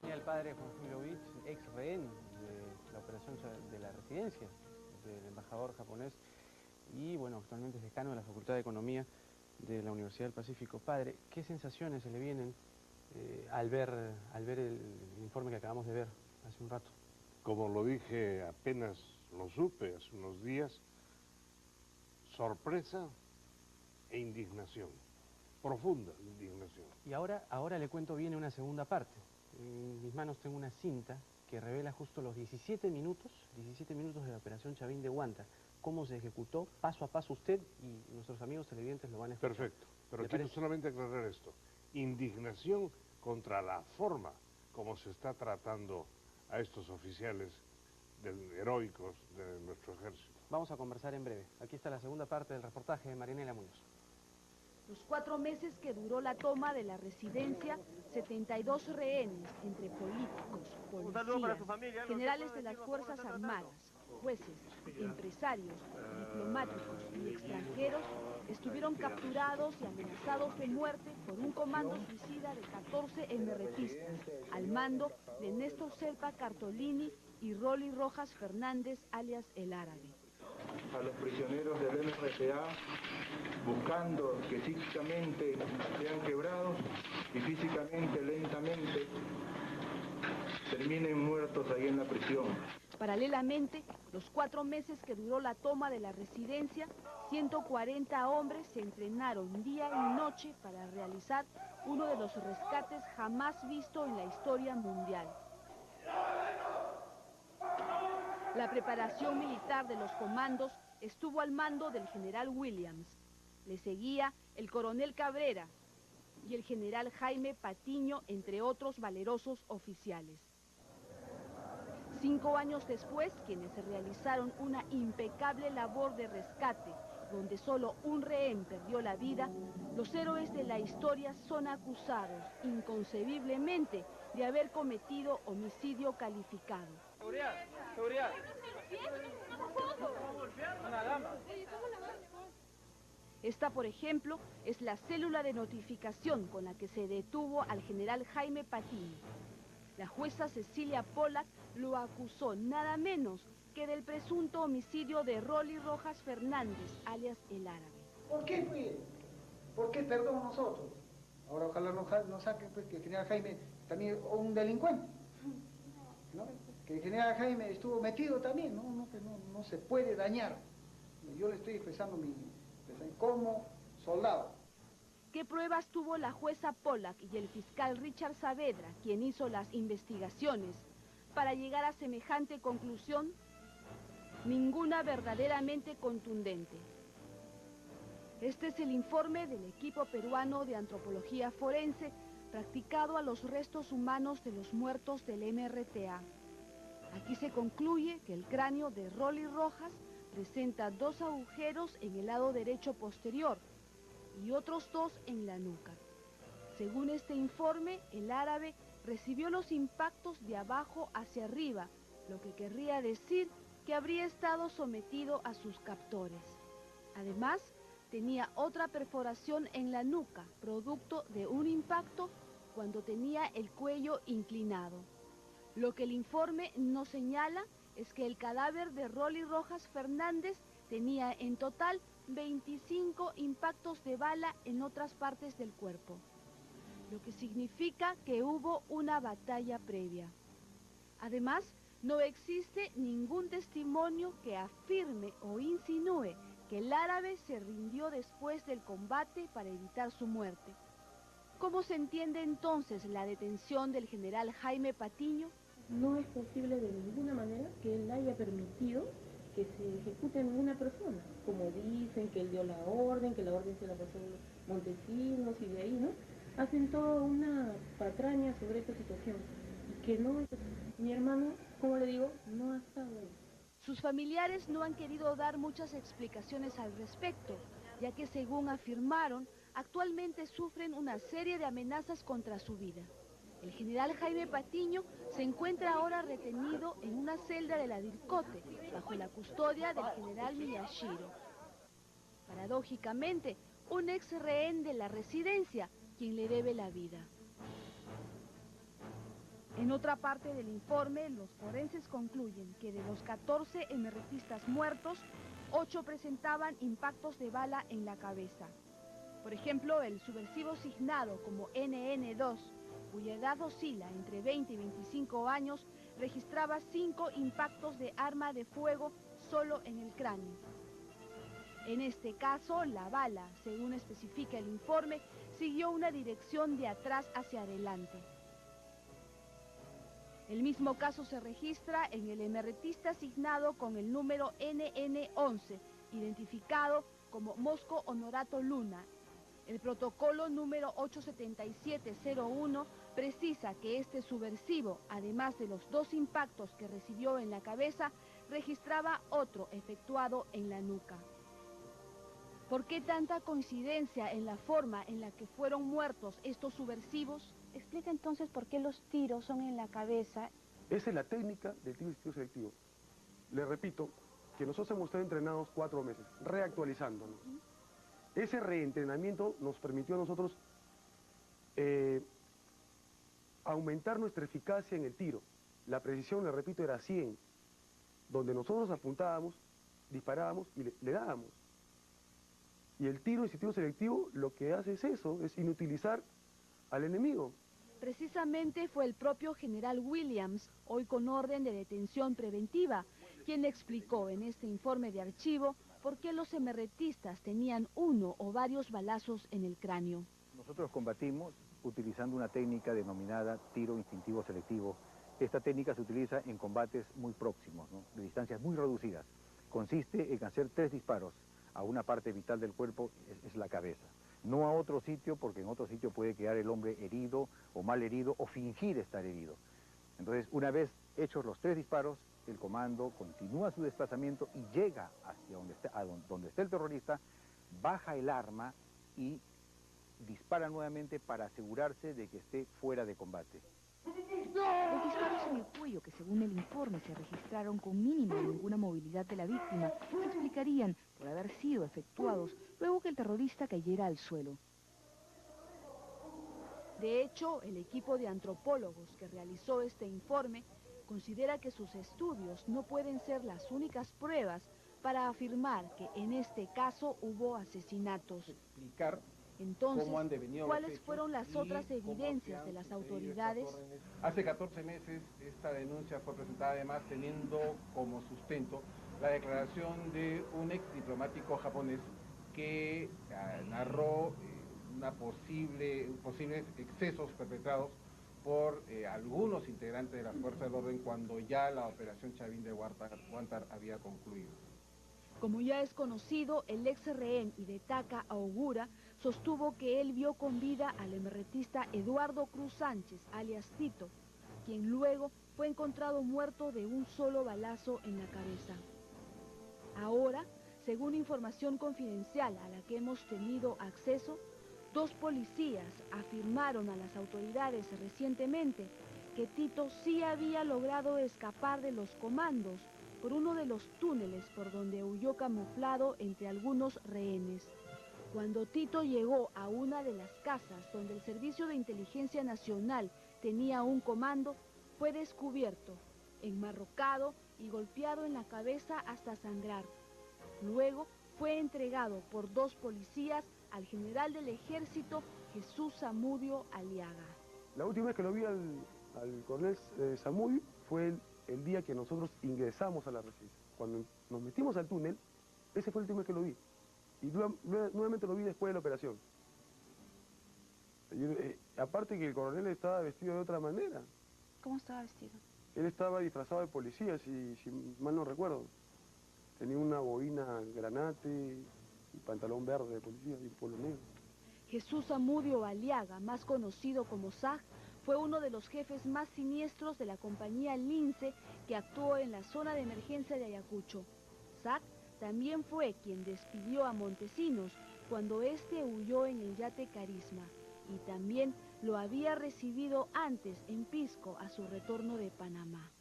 Y el padre Juan Juliovich, ex rehén de la operación de la residencia del embajador japonés y bueno, actualmente es decano de la Facultad de Economía de la Universidad del Pacífico. Padre, ¿qué sensaciones se le vienen al ver el informe que acabamos de ver hace un rato? Como lo dije apenas lo supe hace unos días, sorpresa e indignación, profunda indignación. Y ahora le cuento, viene una segunda parte. En mis manos tengo una cinta que revela justo los 17 minutos de la operación Chavín de Huanta, cómo se ejecutó paso a paso. Usted y nuestros amigos televidentes lo van a escuchar. Perfecto, pero ¿Le quiero parece? solamente aclarar esto. Indignación contra la forma como se está tratando a estos oficiales heroicos de nuestro ejército. Vamos a conversar en breve. Aquí está la segunda parte del reportaje de Marinela Muñoz. Los 4 meses que duró la toma de la residencia, 72 rehenes entre políticos, policías, generales de las Fuerzas Armadas, jueces, empresarios, diplomáticos y extranjeros estuvieron capturados y amenazados de muerte por un comando suicida de 14 MRTistas, al mando de Néstor Serpa Cartolini y Rolly Rojas Fernández, alias El Árabe. A los prisioneros del MRTA, buscando que psíquicamente sean quebrados y físicamente, lentamente, terminen muertos ahí en la prisión. Paralelamente, los 4 meses que duró la toma de la residencia, 140 hombres se entrenaron día y noche para realizar uno de los rescates jamás visto en la historia mundial. La preparación militar de los comandos estuvo al mando del general Williams. Le seguía el coronel Cabrera y el general Jaime Patiño, entre otros valerosos oficiales. 5 años después, quienes realizaron una impecable labor de rescate, donde solo un rehén perdió la vida, los héroes de la historia son acusados, inconcebiblemente, de haber cometido homicidio calificado. Seguridad, seguridad. Una dama. Esta, por ejemplo, es la célula de notificación con la que se detuvo al general Jaime Patiño. La jueza Cecilia Pollack lo acusó nada menos que del presunto homicidio de Rolly Rojas Fernández, alias El Árabe. ¿Por qué fue? ¿Por qué perdón nosotros? Ahora ojalá no saquen pues, que el general Jaime también es un delincuente, ¿no? Que el general Jaime estuvo metido también, no se puede dañar. Yo le estoy expresando como soldado. ¿Qué pruebas tuvo la jueza Pollack y el fiscal Richard Saavedra, quien hizo las investigaciones, para llegar a semejante conclusión? Ninguna verdaderamente contundente. Este es el informe del equipo peruano de antropología forense practicado a los restos humanos de los muertos del MRTA. Aquí se concluye que el cráneo de Rolly Rojas presenta 2 agujeros en el lado derecho posterior y otros 2 en la nuca. Según este informe, el árabe recibió los impactos de abajo hacia arriba, lo que querría decir que habría estado sometido a sus captores. Además, tenía otra perforación en la nuca, producto de un impacto cuando tenía el cuello inclinado. Lo que el informe no señala es que el cadáver de Rolly Rojas Fernández tenía en total 25 impactos de bala en otras partes del cuerpo, lo que significa que hubo una batalla previa. Además, no existe ningún testimonio que afirme o insinúe que el árabe se rindió después del combate para evitar su muerte. ¿Cómo se entiende entonces la detención del general Jaime Patiño? No es posible de ninguna manera que él haya permitido que se ejecute a ninguna persona, como dicen que él dio la orden se la pasó a Montesinos y de ahí, ¿no? Hacen toda una patraña sobre esta situación y que no, mi hermano, como le digo, no ha estado ahí. Sus familiares no han querido dar muchas explicaciones al respecto, ya que según afirmaron, actualmente sufren una serie de amenazas contra su vida. El general Jaime Patiño se encuentra ahora retenido en una celda de la DIRCOTE, bajo la custodia del general Miyashiro. Paradójicamente, un ex rehén de la residencia, quien le debe la vida. En otra parte del informe, los forenses concluyen que de los 14 emerretistas muertos, 8 presentaban impactos de bala en la cabeza. Por ejemplo, el subversivo signado como NN2, cuya edad oscila entre 20 y 25 años, registraba 5 impactos de arma de fuego solo en el cráneo. En este caso, la bala, según especifica el informe, siguió una dirección de atrás hacia adelante. El mismo caso se registra en el emerretista asignado con el número NN11, identificado como Mosco Honorato Luna. El protocolo número 87701 precisa que este subversivo, además de los 2 impactos que recibió en la cabeza, registraba otro efectuado en la nuca. ¿Por qué tanta coincidencia en la forma en la que fueron muertos estos subversivos? Explica entonces por qué los tiros son en la cabeza. Esa es la técnica del tiro instintivo selectivo. Le repito que nosotros hemos estado entrenados 4 meses, reactualizándonos. Ese reentrenamiento nos permitió a nosotros aumentar nuestra eficacia en el tiro. La precisión, le repito, era 100. Donde nosotros apuntábamos, disparábamos y le dábamos. Y el tiro instintivo selectivo lo que hace es eso, es inutilizar al enemigo. Precisamente fue el propio general Williams, hoy con orden de detención preventiva, quien explicó en este informe de archivo por qué los emerretistas tenían 1 o varios balazos en el cráneo. Nosotros combatimos utilizando una técnica denominada tiro instintivo selectivo. Esta técnica se utiliza en combates muy próximos, ¿no?, de distancias muy reducidas. Consiste en hacer 3 disparos a una parte vital del cuerpo, es la cabeza. No a otro sitio, porque en otro sitio puede quedar el hombre herido o mal herido o fingir estar herido. Entonces, una vez hechos los 3 disparos, el comando continúa su desplazamiento y llega hacia donde esté el terrorista, baja el arma y dispara nuevamente para asegurarse de que esté fuera de combate. Los disparos en el cuello, que según el informe se registraron con mínima o ninguna movilidad de la víctima, se explicarían por haber sido efectuados luego que el terrorista cayera al suelo. De hecho, el equipo de antropólogos que realizó este informe considera que sus estudios no pueden ser las únicas pruebas para afirmar que en este caso hubo asesinatos. Explicar Entonces, cómo han devenido ¿cuáles los hechos fueron las y otras cómo evidencias se de han las sucedido autoridades? estas órdenes. Hace 14 meses esta denuncia fue presentada además teniendo como sustento la declaración de un ex diplomático japonés que narró posibles excesos perpetrados por algunos integrantes de las fuerzas del orden cuando ya la operación Chavín de Huántar había concluido. Como ya es conocido, el ex rehén Hidetaka Aogura sostuvo que él vio con vida al emerretista Eduardo Cruz Sánchez, alias Tito, quien luego fue encontrado muerto de un solo balazo en la cabeza. Ahora, según información confidencial a la que hemos tenido acceso, 2 policías afirmaron a las autoridades recientemente que Tito sí había logrado escapar de los comandos por uno de los túneles por donde huyó camuflado entre algunos rehenes. Cuando Tito llegó a una de las casas donde el Servicio de Inteligencia Nacional tenía un comando, fue descubierto, enmarrocado y golpeado en la cabeza hasta sangrar. Luego fue entregado por 2 policías al general del ejército Jesús Zamudio Aliaga. La última vez que lo vi al coronel Zamudio fue el día que nosotros ingresamos a la residencia. Cuando nos metimos al túnel, ese fue el último vez que lo vi. Y nuevamente lo vi después de la operación. Aparte que el coronel estaba vestido de otra manera. ¿Cómo estaba vestido? Él estaba disfrazado de policía, si mal no recuerdo. Tenía una boina granate y pantalón verde de policía y un polo negro. Jesús Zamudio Aliaga, más conocido como SAG, fue uno de los jefes más siniestros de la compañía Lince que actuó en la zona de emergencia de Ayacucho. SAG también fue quien despidió a Montesinos cuando éste huyó en el yate Carisma, y también lo había recibido antes en Pisco a su retorno de Panamá.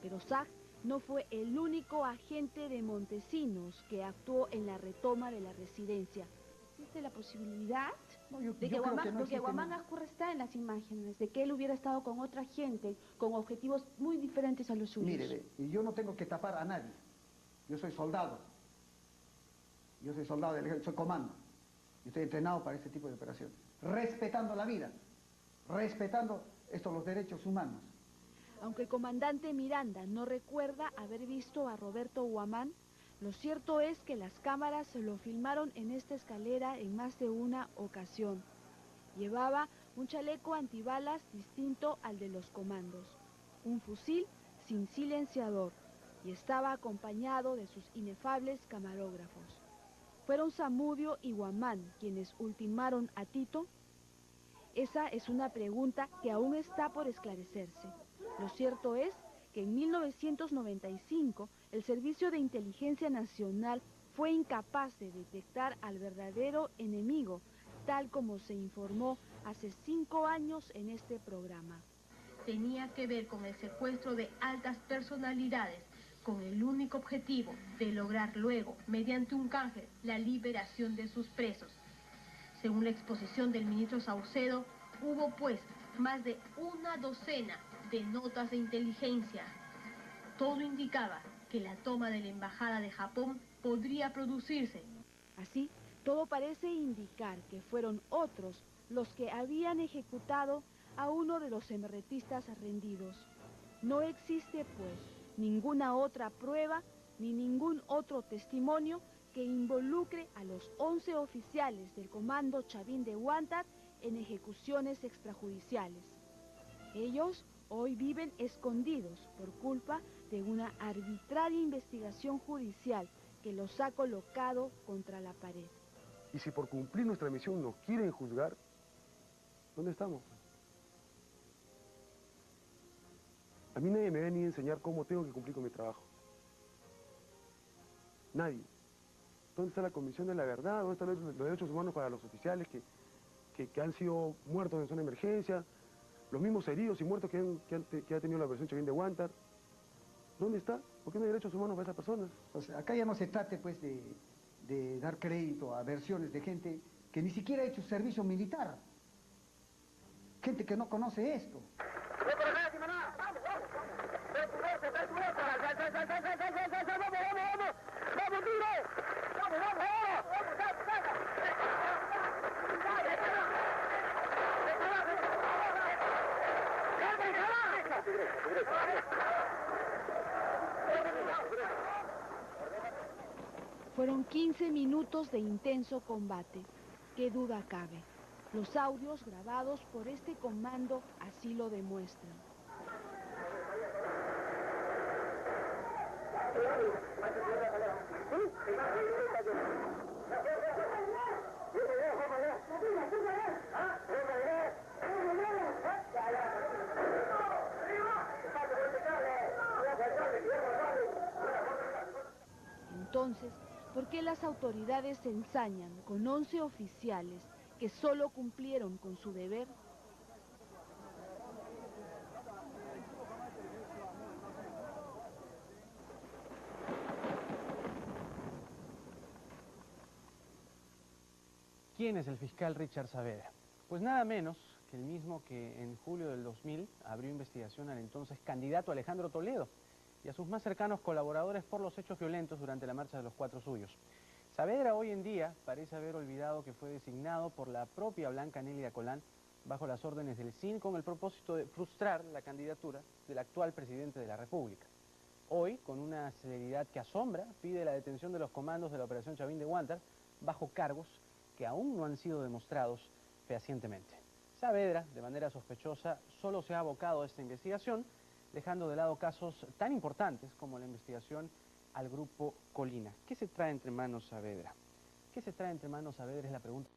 Pero SAG no fue el único agente de Montesinos que actuó en la retoma de la residencia. existe la posibilidad No, yo de que creo Guamán, que no porque existe Guamán nada. Azcurra está en las imágenes, de que él hubiera estado con otra gente, con objetivos muy diferentes a los suyos. Mire, ve, y yo no tengo que tapar a nadie. Yo soy soldado. Yo soy soldado del ejército, soy comando. Y estoy entrenado para este tipo de operaciones. Respetando la vida, respetando los derechos humanos. Aunque el comandante Miranda no recuerda haber visto a Roberto Guamán, lo cierto es que las cámaras lo filmaron en esta escalera en más de una ocasión. Llevaba un chaleco antibalas distinto al de los comandos, un fusil sin silenciador y estaba acompañado de sus inefables camarógrafos. ¿Fueron Zamudio y Guamán quienes ultimaron a Tito? Esa es una pregunta que aún está por esclarecerse. Lo cierto es que en 1995 el Servicio de Inteligencia Nacional fue incapaz de detectar al verdadero enemigo, tal como se informó hace 5 años en este programa. Tenía que ver con el secuestro de altas personalidades, con el único objetivo de lograr luego, mediante un canje, la liberación de sus presos. Según la exposición del ministro Saucedo, hubo pues más de una docena de notas de inteligencia. Todo indicaba que la toma de la embajada de Japón podría producirse. Así, todo parece indicar que fueron otros los que habían ejecutado a uno de los emerretistas rendidos. No existe, pues, ninguna otra prueba ni ningún otro testimonio que involucre a los 11 oficiales del Comando Chavín de Huántar en ejecuciones extrajudiciales. Ellos hoy viven escondidos por culpa de una arbitraria investigación judicial que los ha colocado contra la pared. Y si por cumplir nuestra misión nos quieren juzgar, ¿dónde estamos? A mí nadie me va ni a enseñar cómo tengo que cumplir con mi trabajo. Nadie. ¿Dónde está la Comisión de la Verdad? ¿Dónde están los derechos humanos para los oficiales que han sido muertos en zona de emergencia? Los mismos heridos y muertos que ha tenido la operación Chavín de Huántar. ¿Dónde está? ¿Por qué no hay derechos humanos para esas personas? O sea, acá ya no se trate pues de dar crédito a versiones de gente que ni siquiera ha hecho servicio militar. Gente que no conoce esto. Fueron 15 minutos de intenso combate. ¿Qué duda cabe? Los audios grabados por este comando así lo demuestran. Entonces, ¿por qué las autoridades se ensañan con 11 oficiales que solo cumplieron con su deber? ¿Quién es el fiscal Richard Saavedra? Pues nada menos que el mismo que en julio del 2000 abrió investigación al entonces candidato Alejandro Toledo y a sus más cercanos colaboradores por los hechos violentos durante la Marcha de los Cuatro Suyos. Saavedra hoy en día parece haber olvidado que fue designado por la propia Blanca Nelia Colán bajo las órdenes del CIN con el propósito de frustrar la candidatura del actual presidente de la República. Hoy, con una celeridad que asombra, pide la detención de los comandos de la Operación Chavín de Huántar bajo cargos que aún no han sido demostrados fehacientemente. Saavedra, de manera sospechosa, solo se ha abocado a esta investigación, dejando de lado casos tan importantes como la investigación al Grupo Colina. ¿Qué se trae entre manos Saavedra? ¿Qué se trae entre manos Saavedra? Es la pregunta.